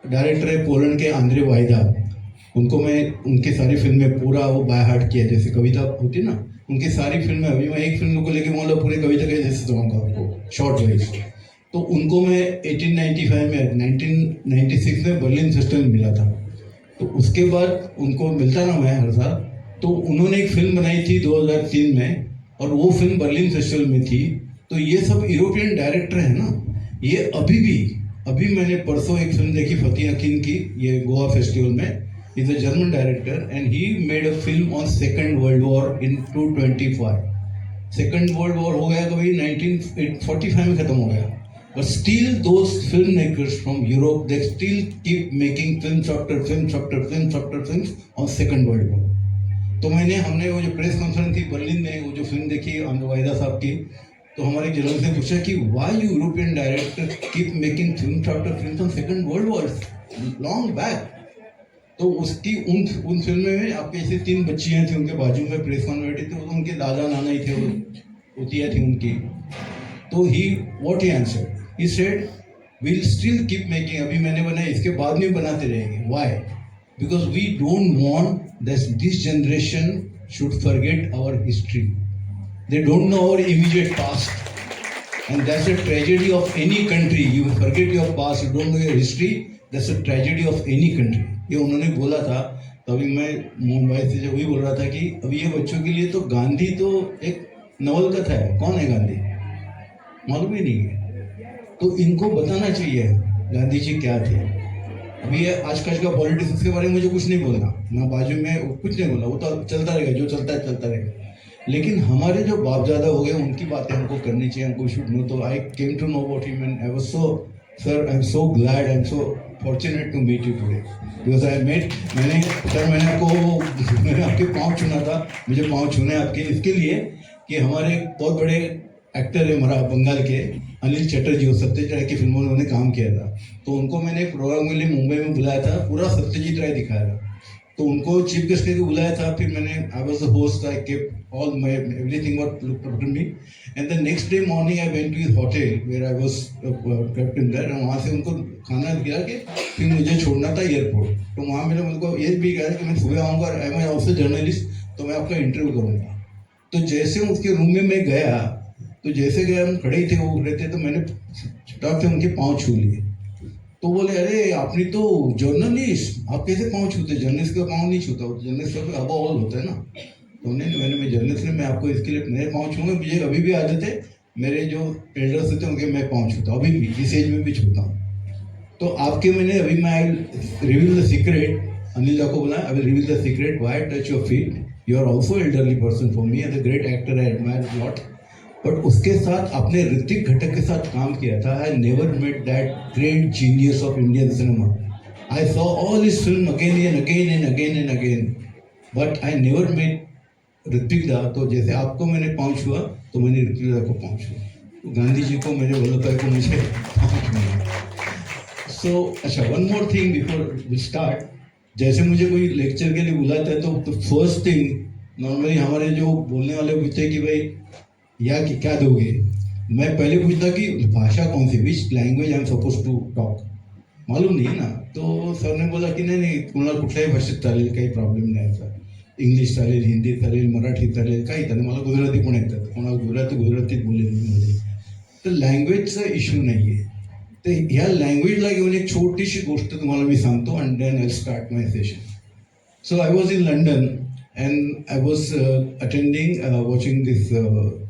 Director है Poland के Andre वाइदा। उनको मैं उनकी सारी फिल्में पूरा वो बाय हार्ट किया, जैसे कविता होती ना, उनकी सारी फिल्में। अभी मैं एक फिल्म को लेके बोला पूरी कविता के जैसे सुनाऊंगा आपको शॉर्ट वाइज। तो उनको मैं 1895 में 1996 में बर्लिन फेस्टिवल में मिला था। तो उसके बाद उनको मिलता ना मैं हर साल। तो उन्होंने एक फिल्म बनाई थी 2003 में, और वो फिल्म बर्लिन फेस्टिवल में थी। तो ये सब यूरोपियन डायरेक्टर है ना, ये अभी भी, अभी मैंने परसों एक फिल्म देखी फतेह अकीन की, ये गोवा फेस्टिवल में। Is a German director and he made a film on second world war in 225। Second world war हो गया कभी 1945 में खत्म हो गया, but still those filmmakers from Europe, they still keep making films after films after films after films on second world war. तो हमने वो जो प्रेस कॉन्फ्रेंस थी बर्लिन में, वो जो फिल्म देखी वाहिदा साहब की, तो हमारे जर्नलिस्ट ने पूछा कि why European director keep making films after films on second world war long back. तो उसकी उन फिल्म में आपके ऐसे 3 बच्चियां थी, उनके बाजू में प्रेस कॉन्फ्रेंस थी, तो उनके दादा नाना ही थे, वो होतिया थी उनकी। तो he what he answer, he said will still keep making, अभी मैंने बनाया इसके बाद में बनाते रहेंगे। Why? Because we don't want that this generation should forget our history. They don't know our immediate past, and that's a tragedy of any country. You forget your past, you don't know your history, that's a tragedy of any country. ये उन्होंने बोला था। तभी मैं मुंबई से जब वही बोल रहा था कि अभी ये बच्चों के लिए तो गांधी तो एक नवलकथा है, कौन है गांधी मालूम ही नहीं है। तो इनको बताना चाहिए गांधी जी क्या थे। अभी ये आजकल का पॉलिटिक्स के बारे में मुझे कुछ नहीं बोलना, मैं बाजू में कुछ नहीं बोला, वो तो चलता रहेगा, जो चलता है चलता रहेगा। लेकिन हमारे जो बाप दादा हो गए उनकी बातें हमको करनी चाहिए, हमको शुड नो। तो I came to know about him and I was so, sir I am so glad, I am so fortunate to meet you today, because I met, मैंने आपको मैंने आपके पाँव छूना था, मुझे पाँव छूने आपके इसके लिए कि हमारे बहुत बड़े एक्टर है हमारा बंगाल के अनिल चटर्जी, वो सत्यजीत राय की फिल्मों में उन्होंने काम किया था। तो उनको मैंने एक प्रोग्राम के लिए मुंबई में बुलाया था, पूरा सत्यजीत राय दिखाया था। तो उनको चीफ गेस्ट करके बुलाया था। फिर मैंने I was the host, I kept all my everything what looked up to me, and the next day morning I went to his hotel where I was kept in there, वहाँ से उनको खाना खिला के फिर मुझे छोड़ना था एयरपोर्ट। तो वहाँ मैंने उनको ये भी कहा कि मैं सुबह आऊँगा, आई एम ऑल्सो जर्नलिस्ट, तो मैं आपका इंटरव्यू करूँगा। तो जैसे उसके रूम में मैं गया, तो जैसे गए हम खड़े ही थे, वो उठ रहे थे, तो मैंने छटाक से उनके पाँव छू लिए। तो बोले अरे आपने तो जर्नलिस्ट, आप कैसे पाँव छूते? जर्नलिस्ट का पाँव नहीं छूता, जर्नलिस्ट का अब ऑल होता है ना। तो मैं जर्नलिस्ट ने, मैं आपको इसके लिए मेरे पाँव छूंगा, मुझे अभी भी आदत है, मेरे जो एल्डर्स होते हैं उनके मैं पाँव छूता हूँ, अभी भी इस एज में भी छूता हूँ। तो आपके मैंने अभी मैं reveal the secret, Anil ji को बोला I will reveal the secret why touch your feet, you are also elderly person for me, as a great actor I admire lot. But उसके साथ आपने ऋतिक घटक के साथ काम किया था। I never met that great genius of Indian cinema. I saw all his film again and again and again and again, but I never met Ritwik da. तो जैसे आपको मैंने पाँव छुआ, तो मैंने ऋतिक दा को पाँव छुआ, तो गांधी जी को मैंने बोला था कि मुझे पाँव छुआ। सो अच्छा, one more thing before we start, जैसे मुझे कोई लेक्चर के लिए बुलाता है तो फर्स्ट थिंग नॉर्मली हमारे जो बोलने वाले पूछते हैं कि भाई या कि क्या दोगे, मैं पहले पूछता कि भाषा कौन सी, which language I am suppose to talk, मालूम नहीं ना। तो सरने बोला की नाही कुणाला कुठल्याही भाषेत चालेल, काही प्रॉब्लेम नाही सर, इंग्लिश चालेल, हिंदी चालेल, मराठी चालेल, काही चालेल, मला गुजराती पण येतात, कोणाला गुजरातीत बोलेल मध्ये, तर लँग्वेजचा इश्यू नाही आहे। तर ह्या लँग्वेजला घेऊन एक छोटीशी गोष्ट तुम्हाला मी सांगतो and then I start my session. So I was in London and I was attending, watching this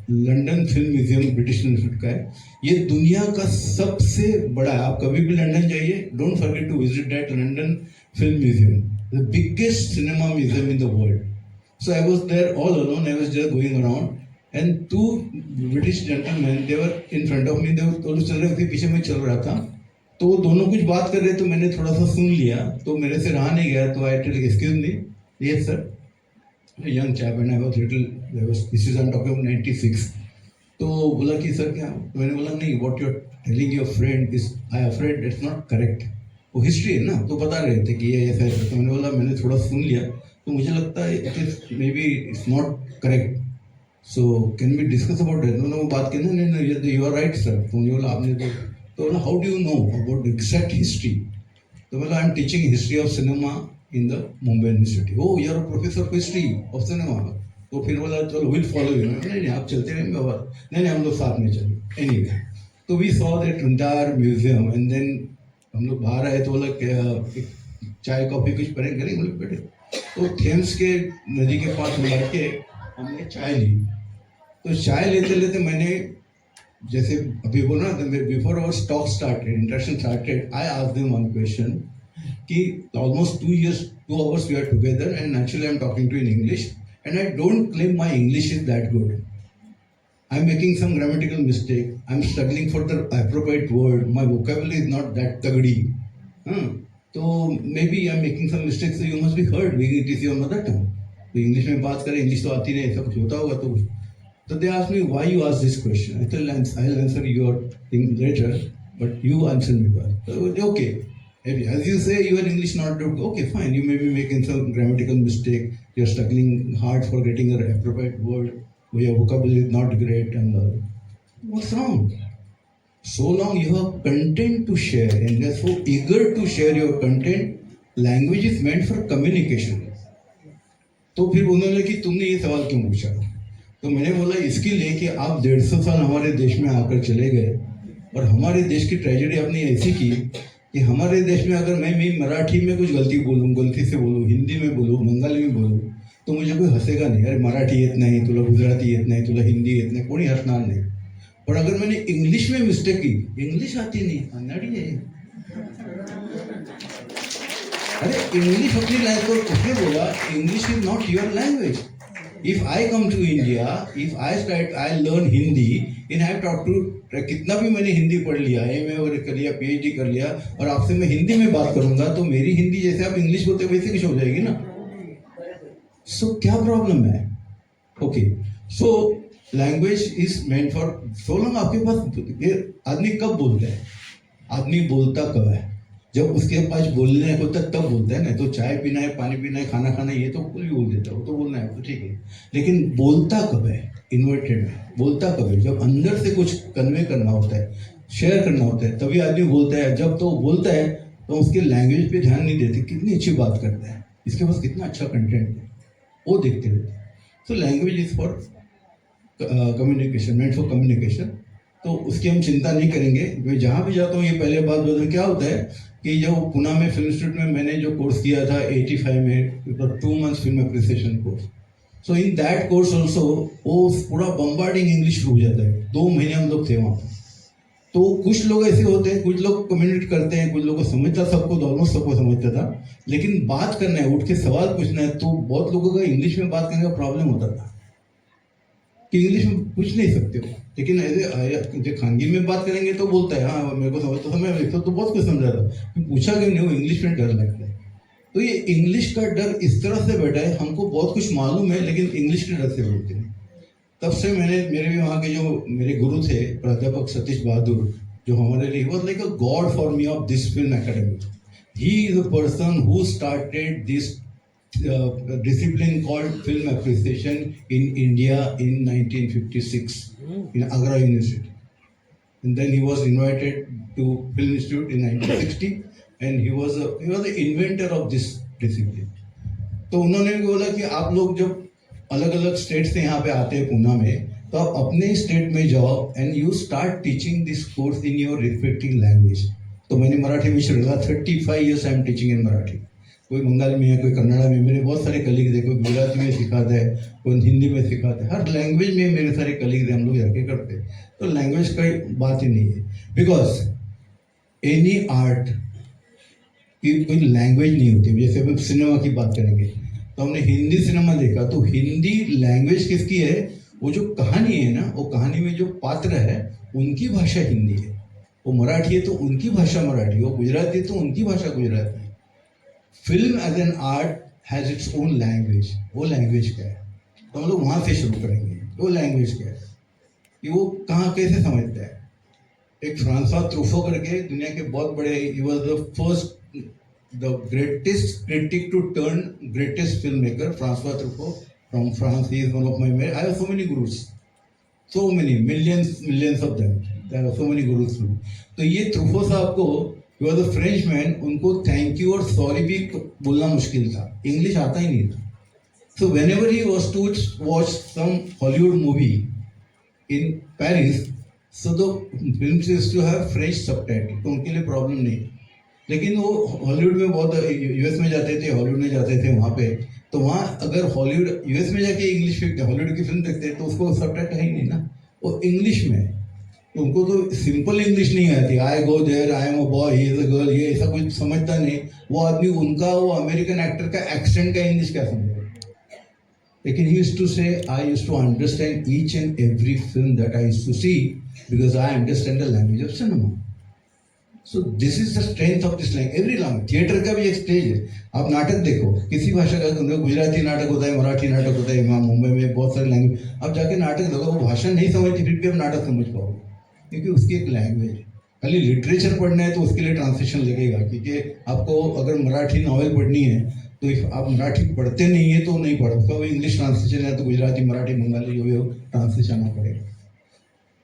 London film museum, British institute का है। ये दुनिया का सबसे बड़ा है, आप कभी भी लंदन जाइए, don't forget to visit that London film museum, the biggest cinema museum in the world. So I was there all alone, I was just going around and 2 British gentleman they were in front of me, they were चल रहे थे, पीछे मैं चल रहा था। तो वो दोनों कुछ बात कर रहे, तो मैंने थोड़ा सा सुन लिया, तो मेरे से रहा नहीं गया, तो I tell excuse me, yes sir, young chap and I was little, this is I am talking about 96। तो बोला कि सर क्या, तो मैंने बोला नहीं, what you are telling your friend is, I afraid it's not correct. वो history है ना, तो बता रहे थे कि ये ऐसा है। तो मैंने बोला मैंने थोड़ा सुन लिया, तो मुझे लगता है it is may be it's not correct, so can we discuss about it. उन्होंने वो बात की, नहीं नहीं यू आर राइट सर। तो मुझे बोला आपने तो how do you know about exact history? तो बोला I am teaching history of cinema in the Mumbai university. Oh you are a professor of history of cinema. तो फिर बोला चलो विल फॉलो यू। नहीं नहीं आप चलते रहेंगे बाबा। नहीं नहीं हम लोग साथ में चले। एनीवे तो we saw that entire museum and then हम लोग बाहर आए तो बोला चाय कॉफी कुछ करेंगे बोले बैठे। तो थेम्स के नदी के पास बैठ के हमने चाय ली। तो चाय लेते लेते मैंने जैसे अभी बोला ना before our talk started interaction started I asked them one question कि almost 2 hours we are together and naturally I am talking to in English and I don't claim my English is that good. I'm making some grammatical mistake. I'm struggling for the appropriate word. My vocabulary is not that tagdi. So maybe I'm making some mistakes. So you must be heard. It is your mother tongue. तो English में बात करें English तो आती नहीं ऐसा कुछ होता होगा तो they asked me why you asked this question. I said I'll answer your thing later, but you answer me first. So okay, as you say your English not good. Okay, fine. You may be making some grammatical mistake. You're struggling hard for getting an appropriate word. Your vocabulary is not great and all. What's wrong? So long you have content to share and you're so eager to share your content. Language is meant for communication. तो फिर उन्होंने कि तुमने ये सवाल क्यों पूछा? तो मैंने बोला इसके लिए कि आप 150 साल हमारे देश में आकर चले गए और हमारे देश की ट्रेजेडी आपने ऐसी की कि हमारे देश में अगर मैं मराठी में कुछ गलती से बोलूँ, हिंदी में बोलूँ, बंगाली में बोलूँ तो मुझे कोई हंसेगा नहीं। अरे मराठी येत नाही तुला, गुजराती येत नाही तुला, हिंदी येत नाही, कोणी हंसणार नाही। पर अगर मैंने इंग्लिश में मिस्टेक की, इंग्लिश आती नहीं, अनाड़ी है। अरे इंग्लिश अपनी लैंग्वेज उसने बोला English is not your language. If I come to India, if I learn Hindi in I talk to कितना भी मैंने हिंदी पढ़ लिया, एमए वगैरह कर लिया, पीएचडी कर लिया और आपसे मैं हिंदी में बात करूंगा तो मेरी हिंदी जैसे आप इंग्लिश बोलते वैसे कुछ हो जाएगी ना। सो क्या प्रॉब्लम है? Okay so language is meant for so long. आपके पास आदमी कब बोलता है? आदमी बोलता कब है? जब उसके पास बोलने को तब बोलता है ना। तो चाय पीना है, पानी पीना है, खाना खाना है, ये तो कोई भी बोल देता है, वो तो बोलना है तो ठीक है। लेकिन बोलता कब है? इन्वर्टेड में बोलता कब है? जब अंदर से कुछ कन्वे करना होता है, शेयर करना होता है, तभी आदमी बोलता है। जब तो बोलता है तो उसके लैंग्वेज पे ध्यान नहीं देते, कितनी अच्छी बात करता है, इसके पास कितना अच्छा कंटेंट है, वो देखते रहते। So language is for communication, meant for communication. तो उसकी हम चिंता नहीं करेंगे। मैं जहाँ भी जाता हूँ ये पहले बात बता, क्या होता है कि जो पुणे में फिल्म इंस्टीट्यूट में मैंने जो कोर्स किया था 85 में, 2 months film appreciation course. So in that course also वो पूरा बम्बार्डिंग इंग्लिश शुरू हो जाता है। 2 महीने हम लोग थे वहाँ पर। तो कुछ लोग ऐसे होते हैं, कुछ लोग कम्युनिकेट करते हैं, कुछ लोगों को समझता, सबको ऑलमोस्ट सबको समझता था, लेकिन बात करना है, उठ के सवाल पूछना है, तो बहुत लोगों का इंग्लिश में बात करने का प्रॉब्लम होता था कि इंग्लिश में पूछ नहीं सकते हो। लेकिन जो खानगी में बात करेंगे तो बोलता है हाँ मेरे को समझता था, मैं तो बहुत कुछ समझा था, पूछा क्यों नहीं, वो इंग्लिश में डर लगता है। तो ये इंग्लिश का डर इस तरह से बैठा है, हमको बहुत कुछ मालूम है लेकिन इंग्लिश के डर से बोलते हैं। तब से मेरे भी वहाँ के जो मेरे गुरु थे प्राध्यापक सतीश बहादुर, जो हमारे लिए was like a God for me of this film academy. He is a person who started this discipline called film appreciation in India in 1956 in Agra University, and then he was invited to Film Institute in 1960 and he was the inventor of this discipline. तो उन्होंने बोला कि आप लोग जब अलग अलग state से यहाँ पे आते हैं पुणे में, तो आप अपने स्टेट में जाओ and you start teaching this course in your respective language. तो मैंने मराठी में शुरू किया, 35 years I am teaching in Marathi. कोई बंगाली में है, कोई कन्नड़ा में, मेरे बहुत सारे कलीग्स हैं, कोई गुजराती में सिखाता है, कोई हिंदी में सिखाता है, हर लैंग्वेज में मेरे सारे कलीग्स हैं, हम लोग जाके करते हैं। तो लैंग्वेज का बात ही नहीं है, बिकॉज एनी आर्ट की कोई लैंग्वेज नहीं होती। जैसे हम सिनेमा की बात करेंगे तो हमने हिंदी सिनेमा देखा, तो हिंदी लैंग्वेज किसकी है? वो जो कहानी है ना, वो कहानी में जो पात्र है उनकी भाषा हिंदी है। वो मराठी है तो उनकी भाषा मराठी, वो गुजराती है तो उनकी भाषा गुजराती है। Film as an art has its own language. वो लैंग्वेज क्या है? तो हम लोग वहाँ से शुरू करेंगे। वो लैंग्वेज क्या है कि वो कहाँ कैसे समझता है। एक फ्रांसवा ट्रूफो करके दुनिया के बहुत बड़े, he was the first the greatest critic to turn greatest film maker, Francois Truffaut from France. He is one of my मेरे, I have so many gurus, so many millions of them, there are so many gurus. तो ये Truffaut साहब को he was a French man, उनको thank you और sorry भी बोलना मुश्किल था, इंग्लिश आता ही नहीं था. So whenever he was to watch some Hollywood movie in Paris, so the films used to have French subtitle, तो उनके लिए प्रॉब्लम नहीं. लेकिन वो हॉलीवुड में बहुत यूएस में जाते थे, हॉलीवुड में जाते थे वहाँ पे, तो वहाँ अगर हॉलीवुड यूएस में जाके इंग्लिश फिल्म हॉलीवुड की फिल्म देखते हैं तो उसको सबटाइटल है ही नहीं ना, वो इंग्लिश में. तो उनको तो सिंपल इंग्लिश नहीं आती, I go there, I am a boy, he is a girl, ये ऐसा कुछ समझता नहीं. वो आदमी उनका वो अमेरिकन एक्टर का एक्सेंट का इंग्लिश क्या समझेगा. लेकिन he used to say, I used to understand each and every film that I used to see because I understand the language of cinema. So this is the strength of this language. Every language, theatre का भी एक stage है. आप नाटक देखो, किसी भाषा का, गुजराती नाटक होता है, मराठी नाटक होता है, वहाँ मुंबई में बहुत सारे लैंग्वेज, आप जाके नाटक देखो, वो भाषा नहीं समझती फिर भी आप नाटक समझ पाओगे, क्योंकि उसकी एक लैंग्वेज है. खाली लिटरेचर पढ़ना है तो उसके लिए ट्रांसलेशन लगेगा, क्योंकि आपको अगर मराठी नॉवेल पढ़नी है तो आप मराठी पढ़ते नहीं है तो नहीं पढ़ सकते, वो इंग्लिश ट्रांसलेशन है तो गुजराती, मराठी, बंगाली जो भी हो ट्रांसलेशन आना पड़ेगा.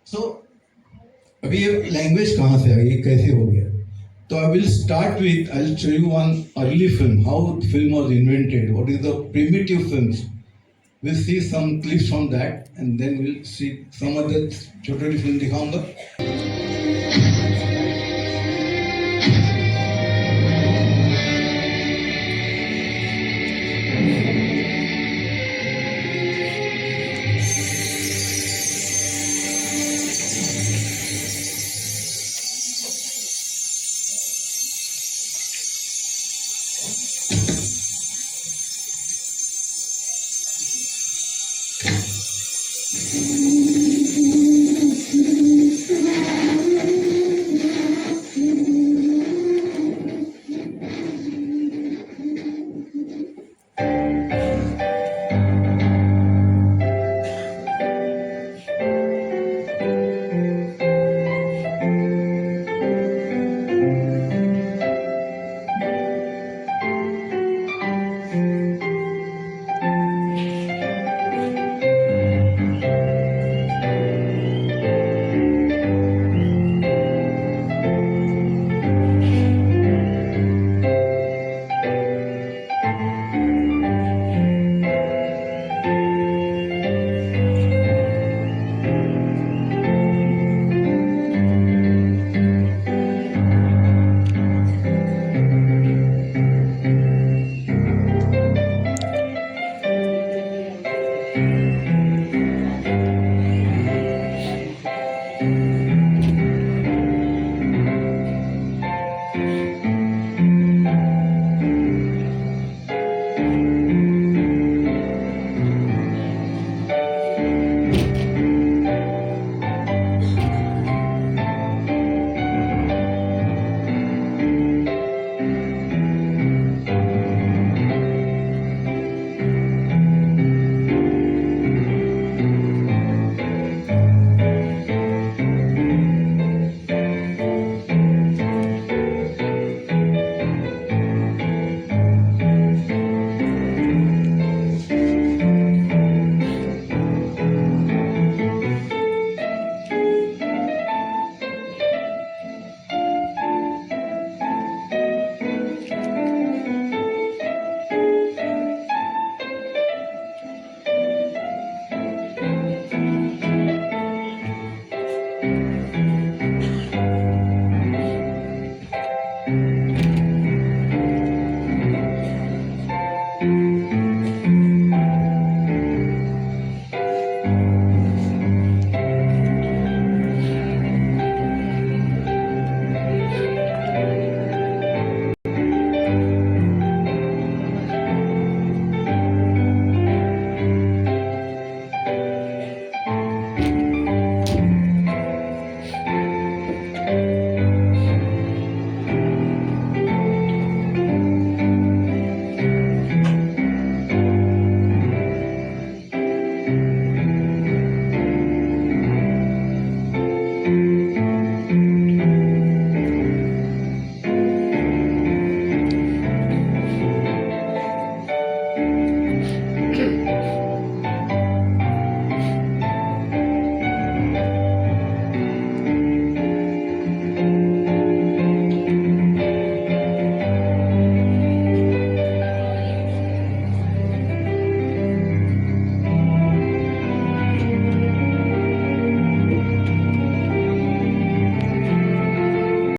सो अभी ये लैंग्वेज कहाँ से आई, कैसे हो गया. तो I will start with, I will show you one early film, how film was invented, what is the primitive films. Will see some clips from that and then will see some other छोटी छोटी film दिखाऊंगा.